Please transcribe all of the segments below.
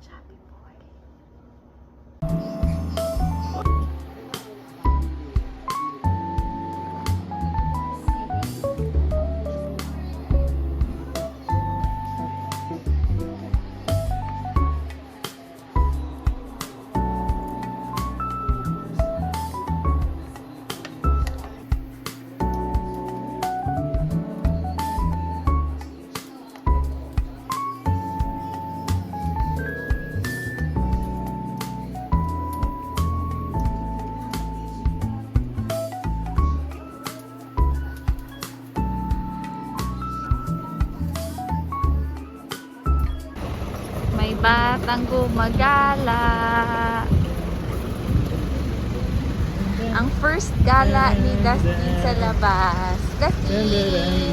Chubby boy. May batang gumagala. Ang first gala ni Dustin sa labas. Dustin!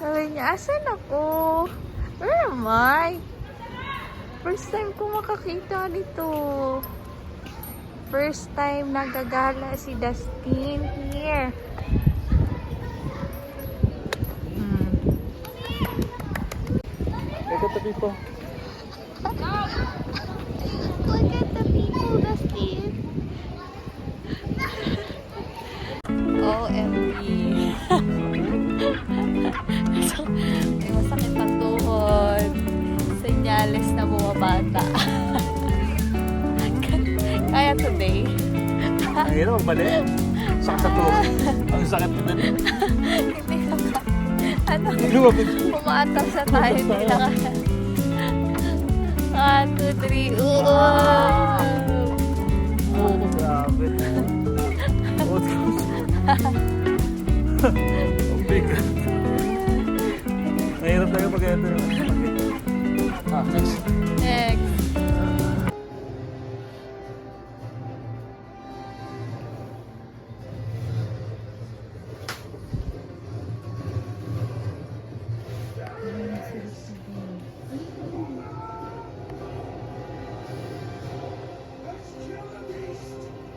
Sabi niya, asan ako? Where am I? First time ko makakita nito. First time nagagala si Dustin. Here. Look at the people. Look at the people, Dustin. OMG. So, may masakit ang tuhod. Senyales na bumabata. Kaya today. Ang hirap magbalik. Sakit sa tuhod. Ang sakit na din. Hindi na ba? Ano? Lumapit. Pumatas na tayo. Hindi na kaya. 1, 2, 3. Oh, grabe. Oh, bigat. Mahirap tayo pag ito. Next. Next.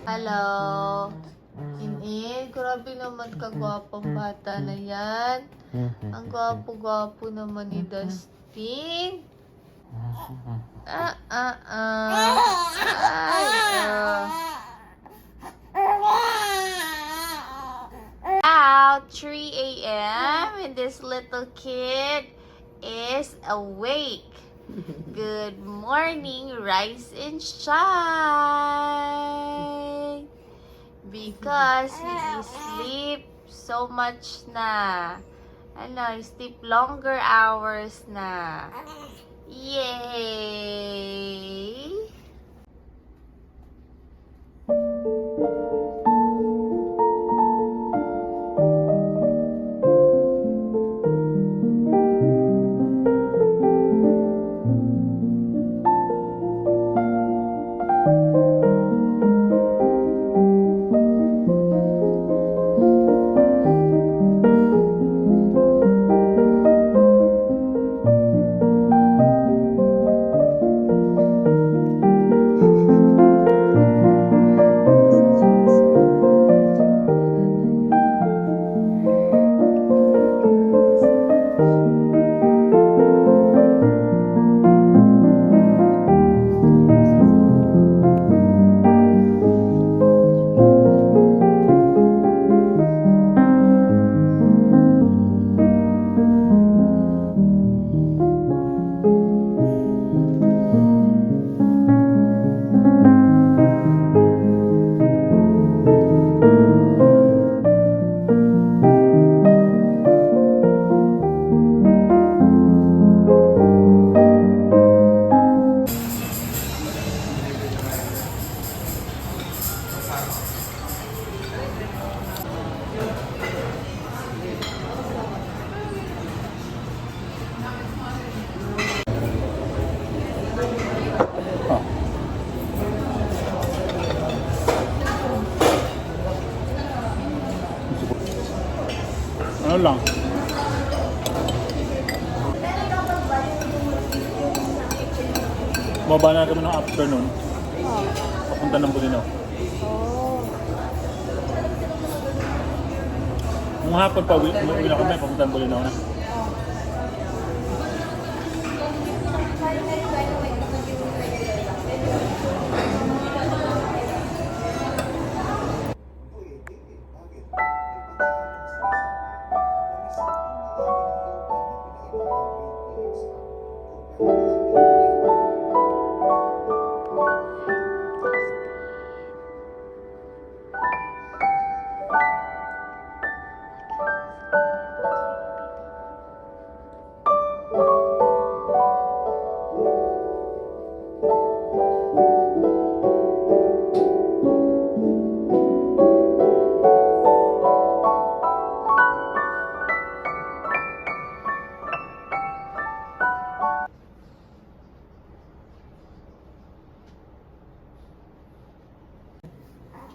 Hello. In-in, grabe naman kagwapang bata na yan. Ang gwapo-gwapo naman ni Dustin. Ay, Out 3 a.m. and this little kid is awake. Good morning, rise and shine. Because he sleep so much na. Ano, he sleep longer hours na. Yay! Ano lang? Baba na kami ng afternoon. Papunta ng Bulinaw. Oh. Kung hapon pa, uwi na kami, papuntan Bolinao na.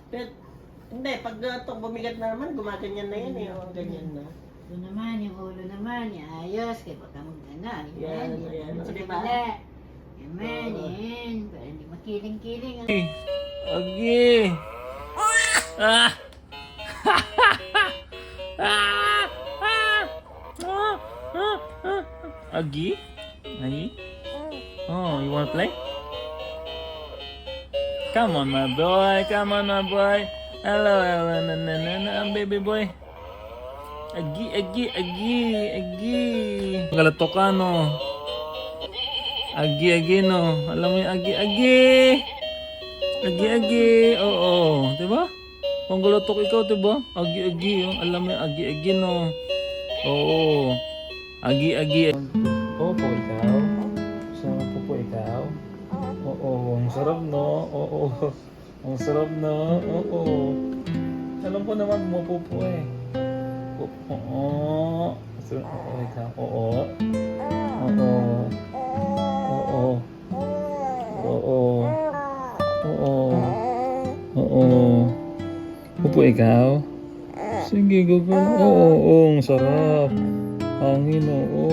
Pero, hindi, pag itong bumigat na naman, gumaganyan na yan eh. O, ganyan na. Ito naman, yung ulo naman, yung ayos, kaya baka mag-ano, Yan, yan, yan. sa O, diba? kabila. Yaman, yan, para hindi makiling-kiling. Agi! Ah! Agi? Agi? Oh, you wanna play? Come on, my boy. Come on, my boy. Hello, hello, baby boy. Agi, agi, agi, agi. Galato ka, no? Agi, agi, no? Alam mo yung agi, agi. Agi, agi. Oo, diba? Kung galatok ikaw, diba? Agi, agi. Oh. Alam mo yung agi, agi, no? Oo. Agi, agi. Opo, ikaw. Sama po po ikaw. Oo, ang sarap, no? Oo. Ang sarap, no? Oo. Alam ko naman, umupo eh. Oo. Oo, ikaw. Oo. Oo. Oo. Oo. Oo. Oo. Upo ikaw. Sige, gugun. Oo, oo, ang sarap. Hangin, oo.